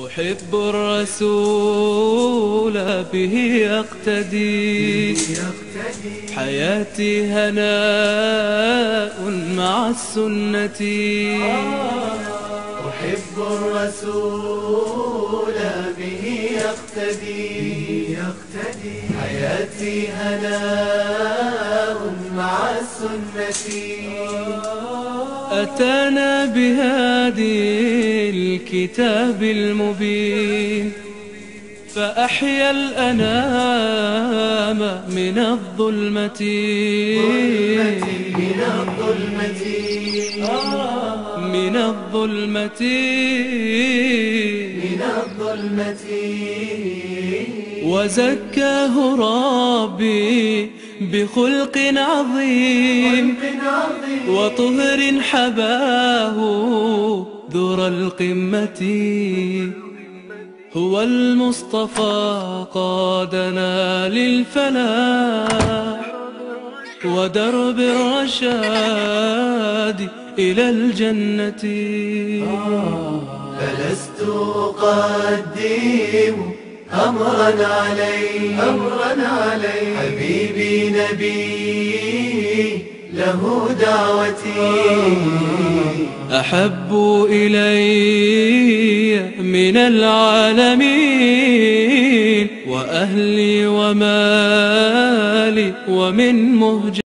أحب الرسول به أقتدي، حياتي هناء مع السنة. أحب الرسول به أقتدي، حياتي هناء مع السنة. أتانا بهادي الكتاب المبين، فأحيا الأنام من الظلمة، من الظلمة. وزكاه ربي بخلق عظيم، وطهر حباه ذر القمة. هو المصطفى قادنا للفلاح، ودرب الرشاد إلى الجنة. فلست أقدم أمرا علي، حبيبي نبي له دعوتي. أحب إلي من العالمين، وأهلي ومالي ومن مهجتي.